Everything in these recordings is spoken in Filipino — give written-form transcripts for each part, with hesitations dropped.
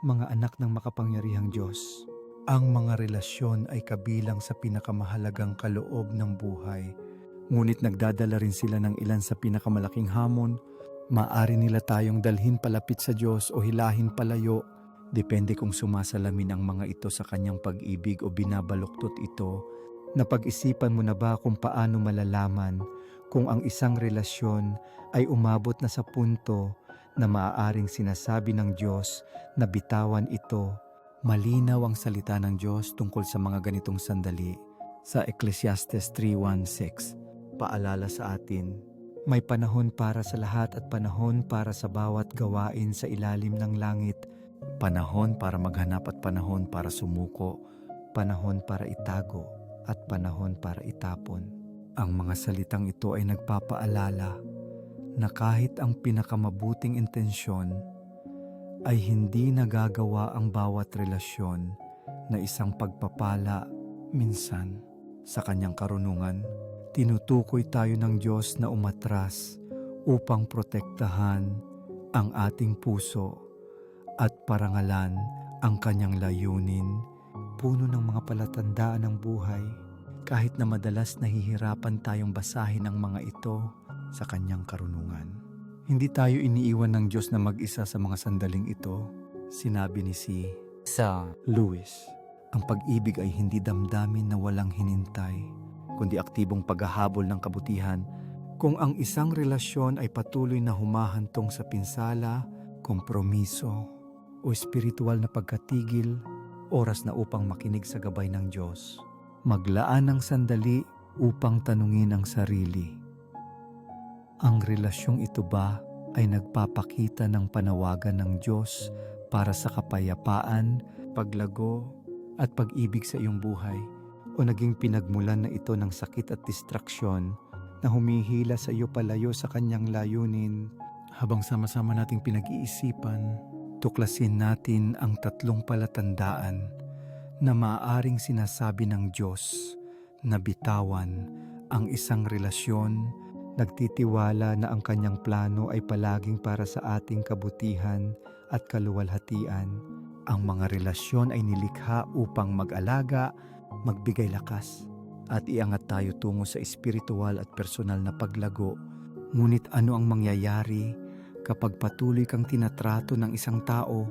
Mga anak ng makapangyarihang Diyos, ang mga relasyon ay kabilang sa pinakamahalagang kaloob ng buhay. Ngunit nagdadala rin sila ng ilan sa pinakamalaking hamon. Maaari nila tayong dalhin palapit sa Diyos o hilahin palayo. Depende kung sumasalamin ang mga ito sa kanyang pag-ibig o binabaluktot ito. Napag-isipan mo na ba kung paano malalaman kung ang isang relasyon ay umabot na sa punto na maaaring sinasabi ng Diyos na bitawan ito? Malinaw ang salita ng Diyos tungkol sa mga ganitong sandali. Sa Ecclesiastes 3:1-6, paalala sa atin, may panahon para sa lahat at panahon para sa bawat gawain sa ilalim ng langit. Panahon para maghanap at panahon para sumuko, panahon para itago at panahon para itapon. Ang mga salitang ito ay nagpapaalala na kahit ang pinakamabuting intensyon ay hindi nagagawa ang bawat relasyon na isang pagpapala. Minsan, sa kanyang karunungan, tinutukoy tayo ng Diyos na umatras upang protektahan ang ating puso at parangalan ang kanyang layunin. Puno ng mga palatandaan ng buhay, kahit na madalas nahihirapan tayong basahin ang mga ito sa kanyang karunungan. Hindi tayo iniiwan ng Diyos na mag-isa sa mga sandaling ito. Sinabi ni sa Lewis, ang pag-ibig ay hindi damdamin na walang hinintay, kundi aktibong paghahabol ng kabutihan. Kung ang isang relasyon ay patuloy na humahantong sa pinsala, kompromiso, o espiritual na pagkatigil, oras na upang makinig sa gabay ng Diyos. Maglaan ng sandali upang tanungin ang sarili. Ang relasyong ito ba ay nagpapakita ng panawagan ng Diyos para sa kapayapaan, paglago, at pag-ibig sa iyong buhay? O naging pinagmulan na ito ng sakit at distraksyon na humihila sa iyo palayo sa kanyang layunin? Habang sama-sama nating pinag-iisipan, tuklasin natin ang tatlong palatandaan na maaaring sinasabi ng Diyos na bitawan ang isang relasyon, nagtitiwala na ang kanyang plano ay palaging para sa ating kabutihan at kaluwalhatian. Ang mga relasyon ay nilikha upang mag-alaga, magbigay lakas, at iangat tayo tungo sa espiritual at personal na paglago. Ngunit ano ang mangyayari kapag patuloy kang tinatrato ng isang tao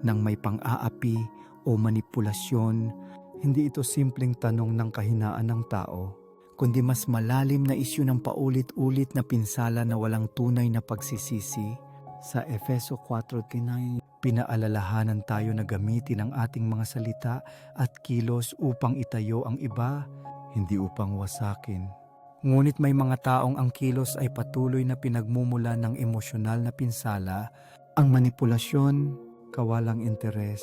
ng may pang-aapi o manipulasyon? Hindi ito simpleng tanong ng kahinaan ng tao, kundi mas malalim na isyu ng paulit-ulit na pinsala na walang tunay na pagsisisi. Sa Efeso 4:9, pinaalalahanan tayo na gamitin ang ating mga salita at kilos upang itayo ang iba, hindi upang wasakin. Ngunit may mga taong ang kilos ay patuloy na pinagmumula ng emosyonal na pinsala. Ang manipulasyon, kawalang interes,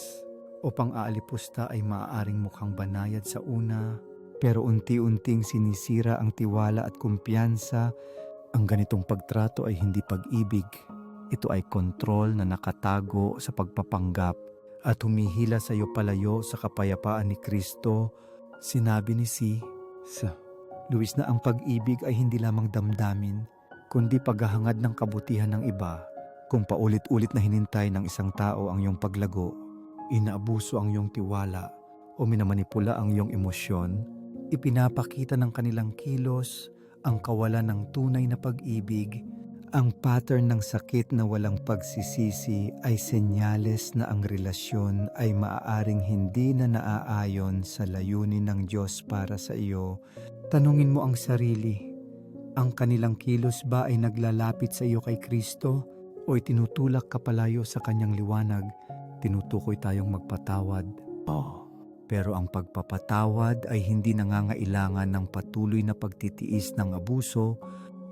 o pang-aalipusta ay maaaring mukhang banayad sa una, pero unti-unting sinisira ang tiwala at kumpiyansa. Ang ganitong pagtrato ay hindi pag-ibig. Ito ay kontrol na nakatago sa pagpapanggap at humihila sa iyo palayo sa kapayapaan ni Kristo. Sinabi ni sa Luis na ang pag-ibig ay hindi lamang damdamin, kundi paghahangad ng kabutihan ng iba. Kung paulit-ulit na hinintay ng isang tao ang iyong paglago, inaabuso ang iyong tiwala, o minamanipula ang iyong emosyon, ipinapakita ng kanilang kilos ang kawalan ng tunay na pag-ibig. Ang pattern ng sakit na walang pagsisisi ay senyales na ang relasyon ay maaaring hindi na naaayon sa layunin ng Diyos para sa iyo. Tanungin mo ang sarili, ang kanilang kilos ba ay naglalapit sa iyo kay Kristo o itinutulak ka palayo sa kanyang liwanag? Tinutukoy tayong magpatawad. Pero ang pagpapatawad ay hindi nangangailangan ng patuloy na pagtitiis ng abuso.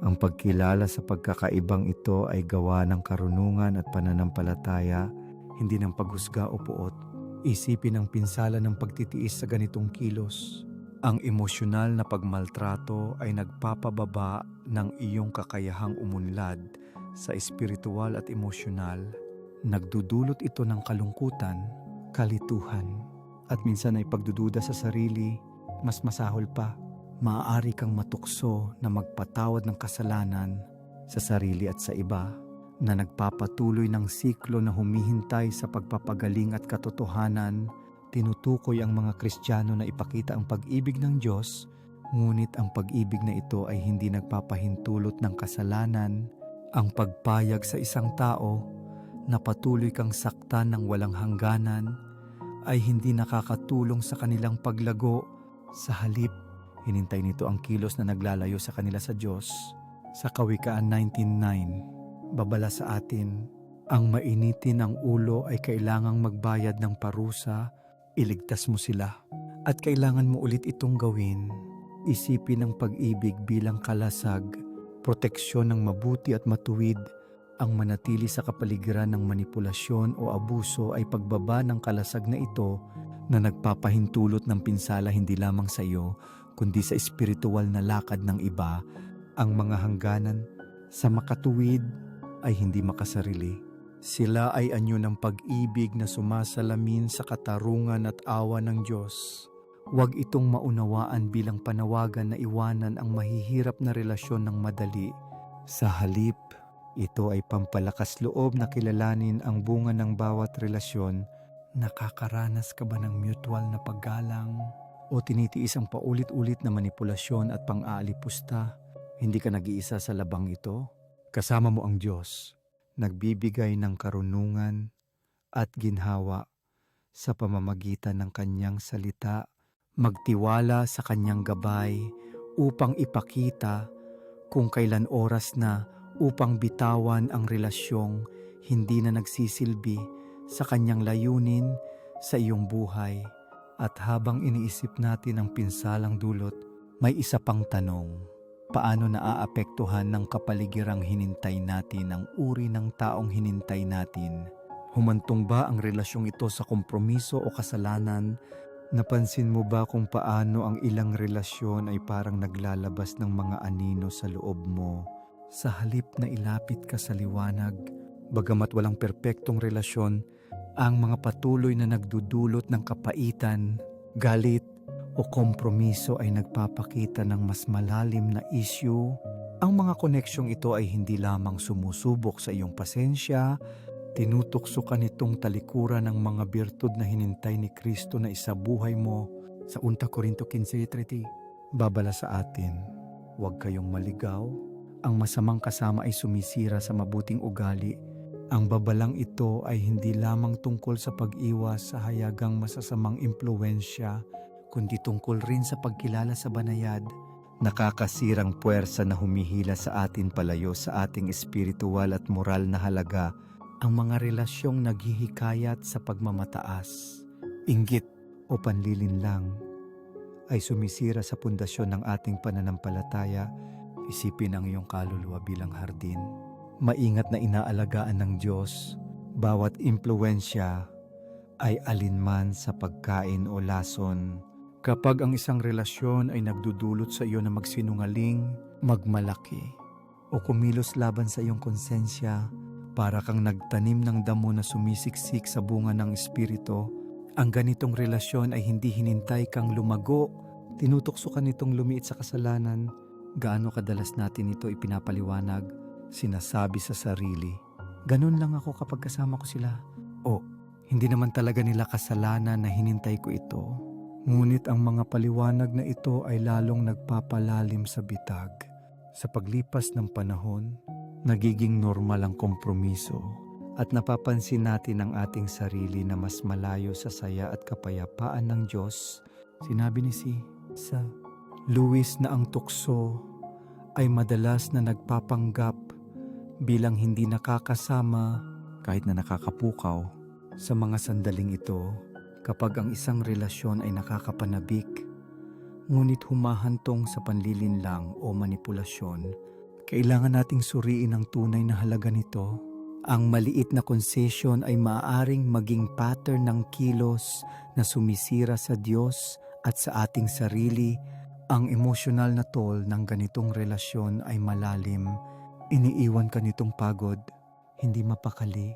Ang pagkilala sa pagkakaibang ito ay gawa ng karunungan at pananampalataya, hindi ng paghusga o puot. Isipin ang pinsala ng pagtitiis sa ganitong kilos. Ang emosyonal na pagmaltrato ay nagpapababa ng iyong kakayahang umunlad sa espiritual at emosyonal. Nagdudulot ito ng kalungkutan, kalituhan, at minsan ay pagdududa sa sarili. Mas masahol pa, maaari kang matukso na magpatawad ng kasalanan sa sarili at sa iba. na nagpapatuloy ng siklo na humihintay sa pagpapagaling at katotohanan. Tinutukoy ang mga Kristiyano na ipakita ang pag-ibig ng Diyos, ngunit ang pag-ibig na ito ay hindi nagpapahintulot ng kasalanan. Ang pagpayag sa isang tao na patuloy kang saktan ng walang hangganan ay hindi nakakatulong sa kanilang paglago. Sa halip, hinintay nito ang kilos na naglalayo sa kanila sa Diyos. Sa Kawikaan 19:9, babala sa atin, ang mainitin ang ulo ay kailangang magbayad ng parusa, iligtas mo sila. At kailangan mo ulit itong gawin. Isipin ang pag-ibig bilang kalasag, proteksyon ng mabuti at matuwid. Ang manatili sa kapaligiran ng manipulasyon o abuso ay pagbaba ng kalasag na ito na nagpapahintulot ng pinsala hindi lamang sa iyo, kundi sa espiritual na lakad ng iba. Ang mga hangganan sa makatuwid ay hindi makasarili. Sila ay anyo ng pag-ibig na sumasalamin sa katarungan at awa ng Diyos. Huwag itong maunawaan bilang panawagan na iwanan ang mahihirap na relasyon ng madali. Sa halip, ito ay pampalakas loob na kilalanin ang bunga ng bawat relasyon. Nakakaranas ka ba ng mutual na paggalang o tinitiis ang paulit-ulit na manipulasyon at pang-aalipusta? Hindi ka nag-iisa sa labang ito. Kasama mo ang Diyos, nagbibigay ng karunungan at ginhawa sa pamamagitan ng Kanyang salita. Magtiwala sa Kanyang gabay upang ipakita kung kailan oras na upang bitawan ang relasyong hindi na nagsisilbi sa Kanyang layunin sa iyong buhay. At habang iniisip natin ang pinsalang dulot, may isa pang tanong. Paano naaapektuhan ng kapaligirang hinintay natin ang uri ng taong hinintay natin? Humantong ba ang relasyong ito sa kompromiso o kasalanan? Napansin mo ba kung paano ang ilang relasyon ay parang naglalabas ng mga anino sa loob mo? Sa halip na ilapit ka sa liwanag, bagamat walang perpektong relasyon, ang mga patuloy na nagdudulot ng kapaitan, galit, o kompromiso ay nagpapakita ng mas malalim na issue. Ang mga koneksyong ito ay hindi lamang sumusubok sa iyong pasensya, tinutokso ka nitong talikuran ng mga birtud na hinintay ni Kristo na isabuhay mo. Sa 1 Corinto 15:30, babala sa atin, huwag kayong maligaw. Ang masamang kasama ay sumisira sa mabuting ugali. Ang babalang ito ay hindi lamang tungkol sa pag-iwas sa hayagang masasamang impluensya, kundi tungkol rin sa pagkilala sa banayad. Nakakasirang puwersa na humihila sa atin palayo sa ating espiritual at moral na halaga. Ang mga relasyong naghihikayat sa pagmamataas, inggit o panlilinlang ay sumisira sa pundasyon ng ating pananampalataya. Isipin ang iyong kaluluwa bilang hardin. Maingat na inaalagaan ng Diyos. Bawat impluensya ay alinman sa pagkain o lason. Kapag ang isang relasyon ay nagdudulot sa iyo na magsinungaling, magmalaki, o kumilos laban sa iyong konsensya, para kang nagtanim ng damo na sumisiksik sa bunga ng Espiritu, ang ganitong relasyon ay hindi hinintay kang lumago, tinutokso ka nitong lumiit sa kasalanan. Gaano kadalas natin ito ipinapaliwanag, sinasabi sa sarili, ganun lang ako kapag kasama ko sila. O, hindi naman talaga nila kasalanan na hinintay ko ito. Ngunit ang mga paliwanag na ito ay lalong nagpapalalim sa bitag. Sa paglipas ng panahon, nagiging normal ang kompromiso at napapansin natin ang ating sarili na mas malayo sa saya at kapayapaan ng Diyos. Sinabi ni sa Lewis na ang tukso ay madalas na nagpapanggap bilang hindi nakakasama kahit na nakakapukaw. Sa mga sandaling ito, kapag ang isang relasyon ay nakakapanabik, ngunit humahantong sa panlilinlang o manipulasyon, kailangan nating suriin ang tunay na halaga nito. Ang maliit na konsesyon ay maaaring maging pattern ng kilos na sumisira sa Diyos at sa ating sarili. Ang emosyonal na toll ng ganitong relasyon ay malalim. Iniiwan ka nitong pagod, hindi mapakali,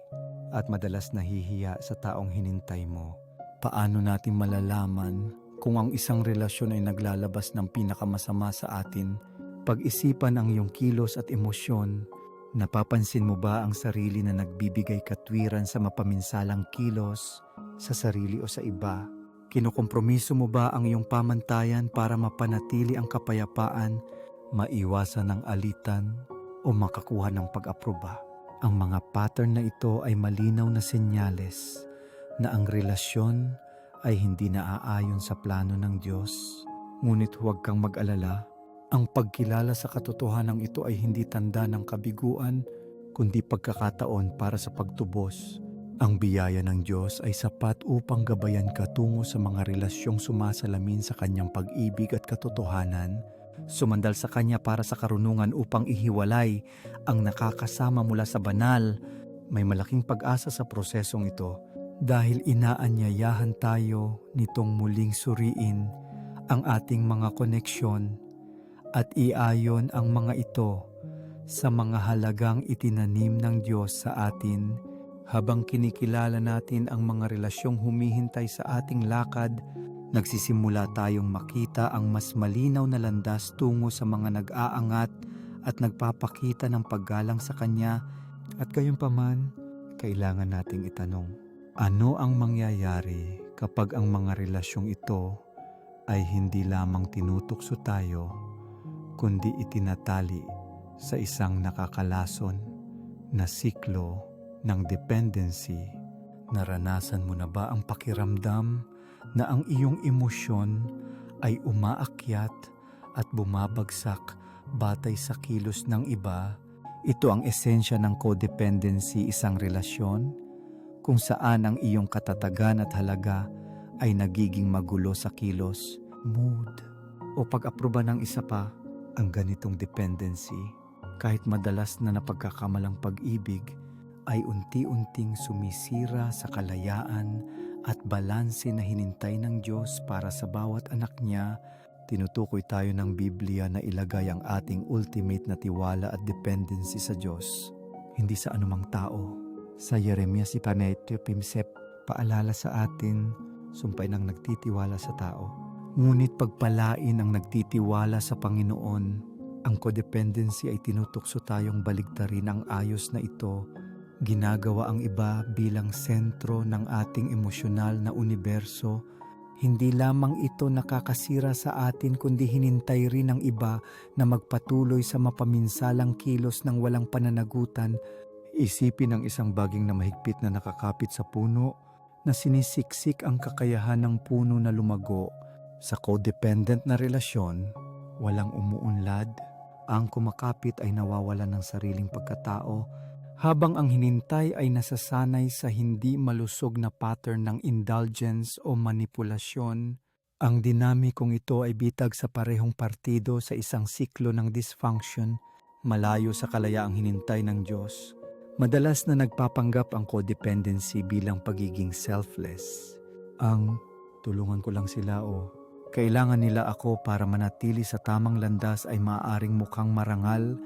at madalas nahihiya sa taong hinintay mo. Paano natin malalaman kung ang isang relasyon ay naglalabas ng pinakamasama sa atin? Pag-isipan ang iyong kilos at emosyon. Napapansin mo ba ang sarili na nagbibigay katwiran sa mapaminsalang kilos, sa sarili o sa iba? Kinukompromiso mo ba ang iyong pamantayan para mapanatili ang kapayapaan, maiwasan ng alitan, o makakuha ng pag-aproba? Ang mga pattern na ito ay malinaw na senyales na ang relasyon ay hindi naaayon sa plano ng Diyos. Ngunit huwag kang mag-alala. Ang pagkilala sa katotohanan ito ay hindi tanda ng kabiguan, kundi pagkakataon para sa pagtubos. Ang biyaya ng Diyos ay sapat upang gabayan ka tungo sa mga relasyong sumasalamin sa Kanyang pag-ibig at katotohanan, sumandal sa Kanya para sa karunungan upang ihiwalay ang nakakasama mula sa banal. May malaking pag-asa sa prosesong ito dahil inaanyayahan tayo nitong muling suriin ang ating mga koneksyon at iayon ang mga ito sa mga halagang itinanim ng Diyos sa atin. Habang kinikilala natin ang mga relasyong humihintay sa ating lakad, nagsisimula tayong makita ang mas malinaw na landas tungo sa mga nag-aangat at nagpapakita ng paggalang sa Kanya. At gayunpaman, kailangan nating itanong, ano ang mangyayari kapag ang mga relasyong ito ay hindi lamang tinutukso tayo, kundi itinatali sa isang nakakalason na siklo ng dependency? Naranasan mo na ba ang pakiramdam na ang iyong emosyon ay umaakyat at bumabagsak batay sa kilos ng iba? Ito ang esensya ng codependency, isang relasyon kung saan ang iyong katatagan at halaga ay nagiging magulo sa kilos, mood, o pag-aproba ng isa pa. Ang ganitong dependency, kahit madalas na napagkakamalang pag-ibig, ay unti-unting sumisira sa kalayaan at balanse na hinintay ng Diyos para sa bawat anak niya. Tinutukoy tayo ng Biblia na ilagay ang ating ultimate na tiwala at dependency sa Diyos, hindi sa anumang tao. Sa Jeremias 17:15, paalala sa atin, sumpay ng nagtitiwala sa tao, ngunit pagpalain ang nagtitiwala sa Panginoon. Ang codependency ay tinutukso tayong baligtarin ang ayos na ito. Ginagawa ang iba bilang sentro ng ating emosyonal na universo. Hindi lamang ito nakakasira sa atin, kundi hinintay rin ng iba na magpatuloy sa mapaminsalang kilos ng walang pananagutan. Isipin ang isang baging na mahigpit na nakakapit sa puno, na sinisiksik ang kakayahan ng puno na lumago. Sa codependent na relasyon, walang umuunlad. Ang kumakapit ay nawawalan ng sariling pagkatao, habang ang hinintay ay nasasanay sa hindi malusog na pattern ng indulgence o manipulasyon. Ang dinamikong ito ay bitag sa parehong partido sa isang siklo ng dysfunction, malayo sa kalayaang hinintay ng Diyos. Madalas na nagpapanggap ang codependency bilang pagiging selfless. Ang tulungan ko lang sila o kailangan nila ako para manatili sa tamang landas ay maaaring mukhang marangal,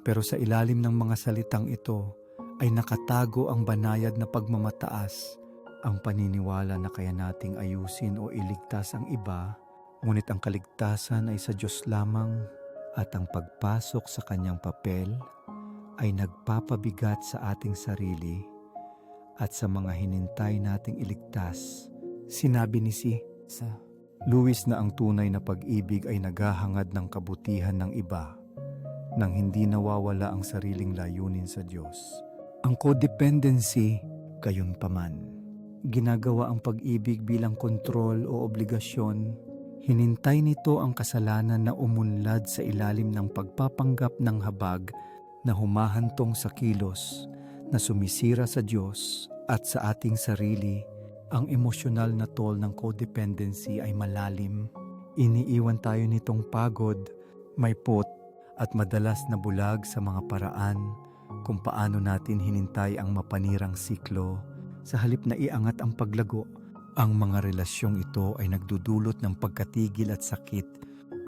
pero sa ilalim ng mga salitang ito ay nakatago ang banayad na pagmamataas, ang paniniwala na kaya nating ayusin o iligtas ang iba, ngunit ang kaligtasan ay sa Diyos lamang, at ang pagpasok sa Kanyang papel ay nagpapabigat sa ating sarili at sa mga hinintay nating iligtas. Sinabi ni sa Lewis na ang tunay na pag-ibig ay naghahangad ng kabutihan ng iba nang hindi nawawala ang sariling layunin sa Diyos. Ang codependency, gayunpaman, ginagawa ang pag-ibig bilang kontrol o obligasyon. Hinintay nito ang kasalanan na umunlad sa ilalim ng pagpapanggap ng habag na humahantong sa kilos, na sumisira sa Diyos at sa ating sarili. Ang emosyonal na toll ng codependency ay malalim. Iniiwan tayo nitong pagod, may pot, at madalas na bulag sa mga paraan kung paano natin hinintay ang mapanirang siklo. Sa halip na iangat ang paglago, ang mga relasyong ito ay nagdudulot ng pagkatigil at sakit.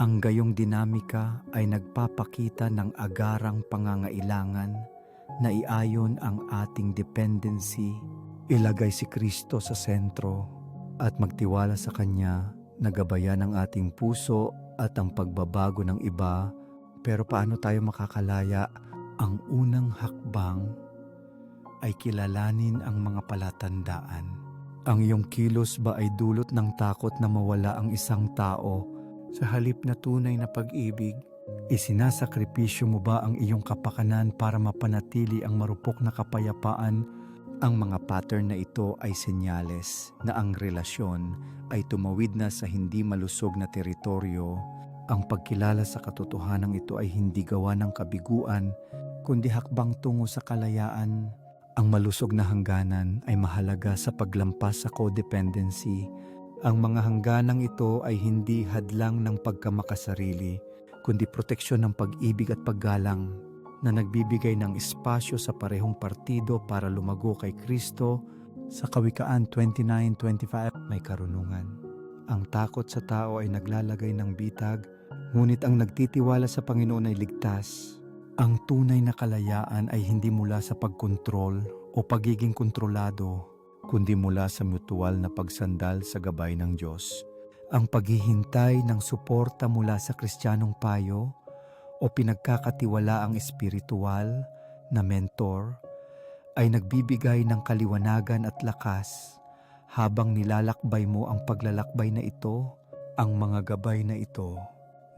Ang gayong dinamika ay nagpapakita ng agarang pangangailangan na iayon ang ating dependency. Ilagay si Kristo sa sentro at magtiwala sa Kanya na gabayan ang ating puso at ang pagbabago ng iba. Pero paano tayo makakalaya? Ang unang hakbang ay kilalanin ang mga palatandaan. Ang iyong kilos ba ay dulot ng takot na mawala ang isang tao sa halip na tunay na pag-ibig? Isinasakripisyo mo ba ang iyong kapakanan para mapanatili ang marupok na kapayapaan? Ang mga pattern na ito ay senyales na ang relasyon ay tumawid na sa hindi malusog na teritoryo. Ang pagkilala sa katotohanan ito ay hindi gawa ng kabiguan, kundi hakbang tungo sa kalayaan. Ang malusog na hangganan ay mahalaga sa paglampas sa codependency. Ang mga hangganang ito ay hindi hadlang ng pagkamakasarili, kundi proteksyon ng pag-ibig at paggalang na nagbibigay ng espasyo sa parehong partido para lumago kay Kristo. Sa Kawikaan 29:25 may karunungan. Ang takot sa tao ay naglalagay ng bitag, ngunit ang nagtitiwala sa Panginoon ay ligtas. Ang tunay na kalayaan ay hindi mula sa pagkontrol o pagiging kontrolado, kundi mula sa mutual na pagsandal sa gabay ng Diyos. Ang paghihintay ng suporta mula sa Kristiyanong payo o pinagkakatiwalaang espiritual na mentor ay nagbibigay ng kaliwanagan at lakas habang nilalakbay mo ang paglalakbay na ito. Ang mga gabay na ito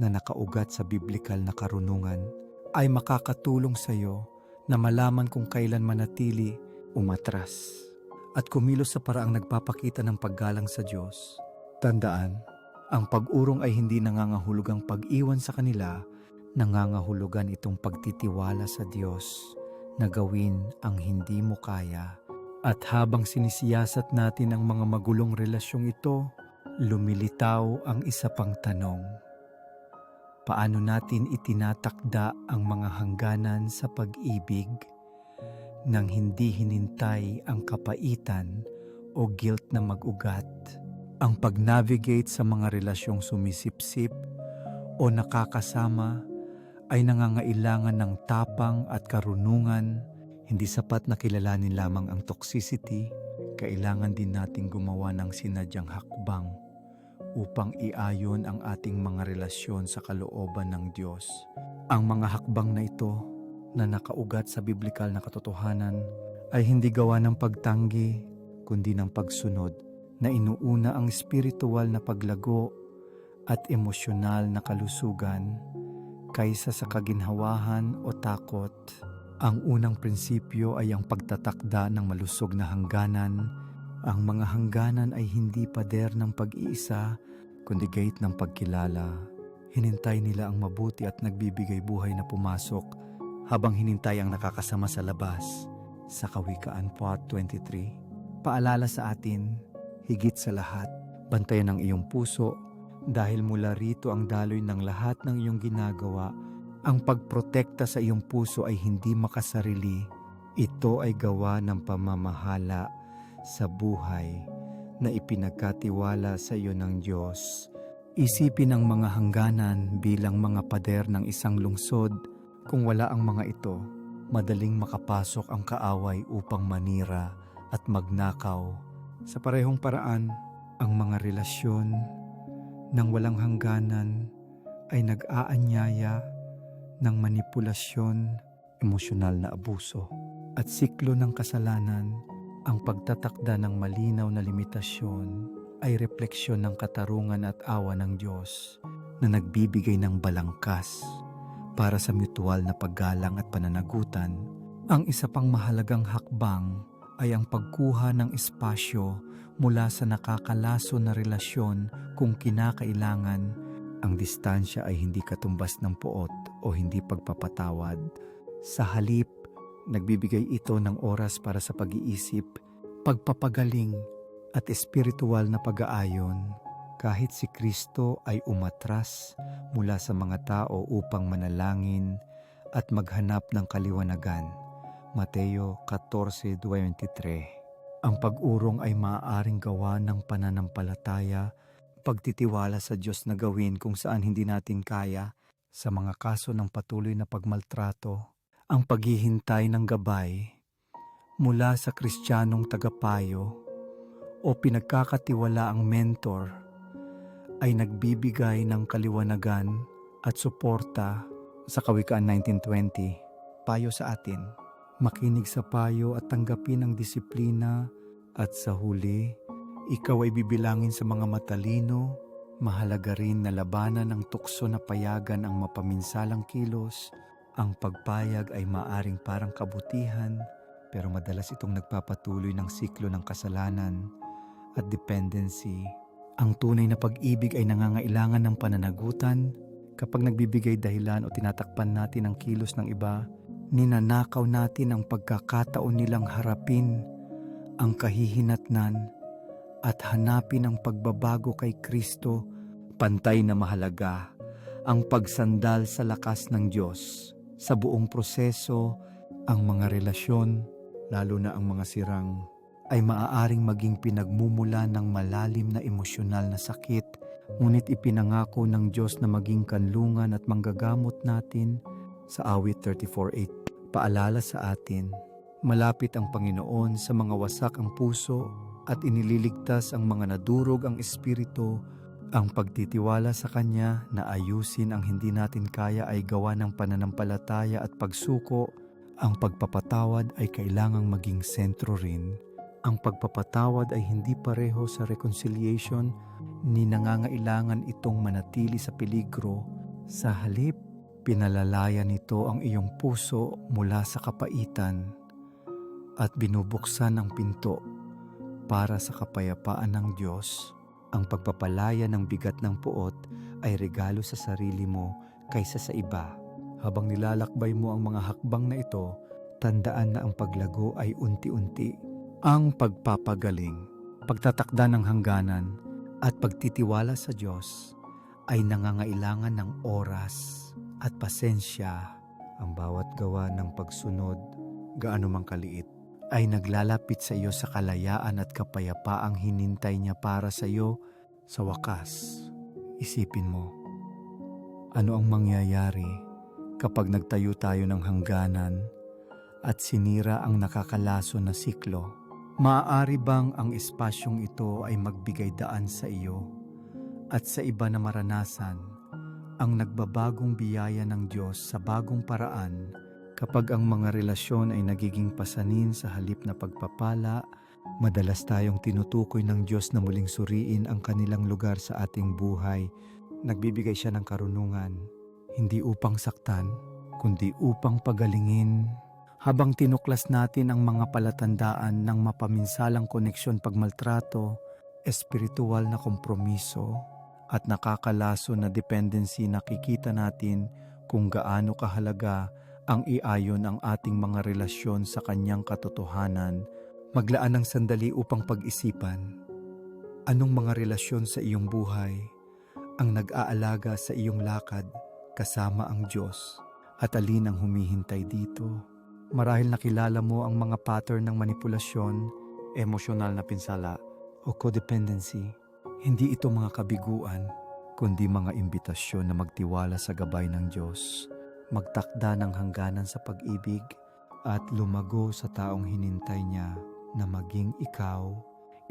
na nakaugat sa biblikal na karunungan ay makakatulong sa iyo na malaman kung kailan manatili, umatras, at kumilos sa paraang nagpapakita ng paggalang sa Diyos. Tandaan, ang pag-urong ay hindi nangangahulugang pag-iwan sa kanila, nangangahulugan itong pagtitiwala sa Diyos na gawin ang hindi mo kaya. At habang sinisiyasat natin ang mga magulong relasyong ito, lumilitaw ang isa pang tanong. Paano natin itinatakda ang mga hangganan sa pag-ibig nang hindi hinintay ang kapaitan o guilt na mag-ugat? Ang pag-navigate sa mga relasyong sumisipsip o nakakasama ay nangangailangan ng tapang at karunungan. Hindi sapat na kilalanin lamang ang toxicity, kailangan din nating gumawa ng sinadyang hakbang upang iayon ang ating mga relasyon sa kalooban ng Diyos. Ang mga hakbang na ito na nakaugat sa biblikal na katotohanan ay hindi gawa ng pagtanggi, kundi ng pagsunod na inuuna ang espiritual na paglago at emosyonal na kalusugan kaysa sa kaginhawahan o takot. Ang unang prinsipyo ay ang pagtatakda ng malusog na hangganan. Ang mga hangganan ay hindi pader ng pag-iisa, kundi gate ng pagkilala. Hinintay nila ang mabuti at nagbibigay buhay na pumasok habang hinintay ang nakakasama sa labas. Sa Kawikaan 4:23, paalala sa atin, higit sa lahat, bantayan ang iyong puso dahil mula rito ang daloy ng lahat ng iyong ginagawa. Ang pagprotekta sa iyong puso ay hindi makasarili. Ito ay gawa ng pamamahala sa buhay na ipinagkatiwala sa iyo ng Diyos. Isipin ang mga hangganan bilang mga pader ng isang lungsod. Kung wala ang mga ito, madaling makapasok ang kaaway upang manira at magnakaw. Sa parehong paraan, ang mga relasyon ng walang hangganan ay nag-aanyaya ng manipulasyon, emosyonal na abuso, at siklo ng kasalanan. Ang pagtatakda ng malinaw na limitasyon ay refleksyon ng katarungan at awa ng Diyos na nagbibigay ng balangkas para sa mutual na paggalang at pananagutan. Ang isa pang mahalagang hakbang ay ang pagkuha ng espasyo mula sa nakakalaso na relasyon kung kinakailangan. Ang distansya ay hindi katumbas ng poot o hindi pagpapatawad. Sa halip, nagbibigay ito ng oras para sa pag-iisip, pagpapagaling at espiritual na pag-aayon. Kahit si Kristo ay umatras mula sa mga tao upang manalangin at maghanap ng kaliwanagan. Mateo 14:23. Ang pag-urong ay maaaring gawa ng pananampalataya, pagtitiwala sa Diyos na gawin kung saan hindi natin kaya. Sa mga kaso ng patuloy na pagmaltrato, ang paghihintay ng gabay mula sa Kristiyanong tagapayo o pinagkakatiwalaang mentor ay nagbibigay ng kaliwanagan at suporta. Sa Kawikaan 19:20, payo sa atin. Makinig sa payo at tanggapin ang disiplina at sa huli, ikaw ay bibilangin sa mga matalino. Mahalaga rin na labanan ng tukso na payagan ang mapaminsalang kilos. Ang pagpayag ay maaring parang kabutihan, pero madalas itong nagpapatuloy ng siklo ng kasalanan at dependency. Ang tunay na pag-ibig ay nangangailangan ng pananagutan. Kapag nagbibigay dahilan o tinatakpan natin ang kilos ng iba, ninanakaw natin ang pagkakataon nilang harapin ang kahihinatnan at hanapin ang pagbabago kay Kristo. Pantay na mahalaga ang pagsandal sa lakas ng Diyos. Sa buong proseso, ang mga relasyon, lalo na ang mga sirang, ay maaaring maging pinagmumula ng malalim na emosyonal na sakit. Ngunit ipinangako ng Diyos na maging kanlungan at manggagamot natin sa awit 34:8. Paalala sa atin, malapit ang Panginoon sa mga wasak ang puso at inililigtas ang mga nadurog ang espiritu. Ang pagtitiwala sa Kanya na ayusin ang hindi natin kaya ay gawa ng pananampalataya at pagsuko. Ang pagpapatawad ay kailangang maging sentro rin. Ang pagpapatawad ay hindi pareho sa reconciliation, ni nangangailangan itong manatili sa peligro. Sa halip, pinalalaya nito ang iyong puso mula sa kapaitan at binubuksan ang pinto para sa kapayapaan ng Diyos. Ang pagpapalaya ng bigat ng puot ay regalo sa sarili mo kaysa sa iba. Habang nilalakbay mo ang mga hakbang na ito, tandaan na ang paglago ay unti-unti. Ang pagpapagaling, pagtatakda ng hangganan, at pagtitiwala sa Diyos ay nangangailangan ng oras at pasensya. Ang bawat gawa ng pagsunod, gaano mang kaliit, ay naglalapit sa iyo sa kalayaan at kapayapaang hinintay niya para sa iyo sa wakas. Isipin mo, ano ang mangyayari kapag nagtayo tayo ng hangganan at sinira ang nakakalaso na siklo? Maaari bang ang espasyong ito ay magbigay daan sa iyo at sa iba na maranasan ang nagbabagong biyaya ng Diyos sa bagong paraan? Kapag ang mga relasyon ay nagiging pasanin sa halip na pagpapala, madalas tayong tinutukoy ng Diyos na muling suriin ang kanilang lugar sa ating buhay. Nagbibigay siya ng karunungan, hindi upang saktan, kundi upang pagalingin. Habang tinuklas natin ang mga palatandaan ng mapaminsalang koneksyon pagmaltrato, espiritual na kompromiso, at nakakalaso na dependency, nakikita natin kung gaano kahalaga ang iayon ang ating mga relasyon sa Kanyang katotohanan. Maglaan ng sandali upang pag-isipan. Anong mga relasyon sa iyong buhay ang nag-aalaga sa iyong lakad kasama ang Diyos at alin ang humihintay dito? Marahil nakilala mo ang mga pattern ng manipulasyon, emosyonal na pinsala o codependency. Hindi ito mga kabiguan, kundi mga imbitasyon na magtiwala sa gabay ng Diyos, magtakda ng hangganan sa pag-ibig at lumago sa taong hinintay niya na maging ikaw.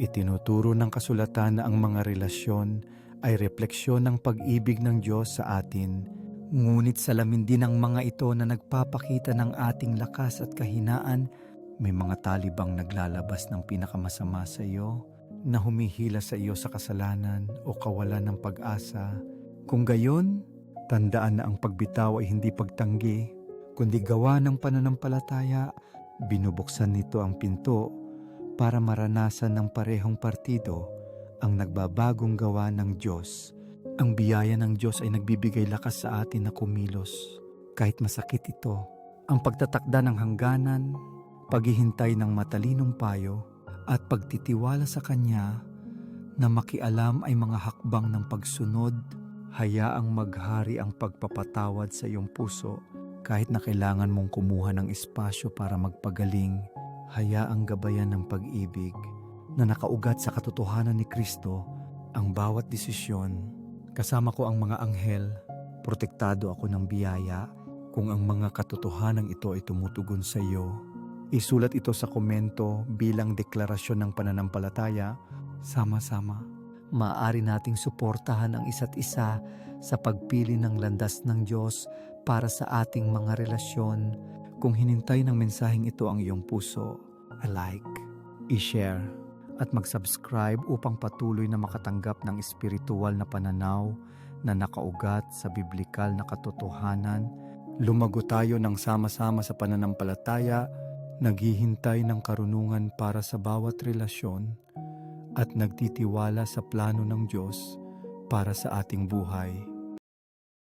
Itinuturo ng kasulatan na ang mga relasyon ay refleksyon ng pag-ibig ng Diyos sa atin. Ngunit salamin din ang mga ito na nagpapakita ng ating lakas at kahinaan. May mga talibang naglalabas ng pinakamasama sa iyo, na humihila sa iyo sa kasalanan o kawalan ng pag-asa. Kung gayon, tandaan na ang pagbitaw ay hindi pagtanggi, kundi gawa ng pananampalataya. Binubuksan nito ang pinto para maranasan ng parehong partido ang nagbabagong gawa ng Diyos. Ang biyaya ng Diyos ay nagbibigay lakas sa atin na kumilos kahit masakit ito. Ang pagtatakda ng hangganan, paghihintay ng matalinong payo, at pagtitiwala sa Kanya na makialam ay mga hakbang ng pagsunod. Hayaang maghari ang pagpapatawad sa iyong puso kahit na kailangan mong kumuha ng espasyo para magpagaling. Hayaang gabayan ng pag-ibig na nakaugat sa katotohanan ni Kristo ang bawat desisyon. Kasama ko ang mga anghel, protektado ako ng biyaya. Kung ang mga katotohanan ito ay tumutugon sa iyo, isulat ito sa komento bilang deklarasyon ng pananampalataya. Sama-sama, maaari nating suportahan ang isa't isa sa pagpili ng landas ng Diyos para sa ating mga relasyon. Kung hinintay ng mensaheng ito ang iyong puso, i-like, i-share, at mag-subscribe upang patuloy na makatanggap ng espiritual na pananaw na nakaugat sa biblikal na katotohanan. Lumago tayo ng sama-sama sa pananampalataya, naghihintay ng karunungan para sa bawat relasyon, at nagtitiwala sa plano ng Diyos para sa ating buhay.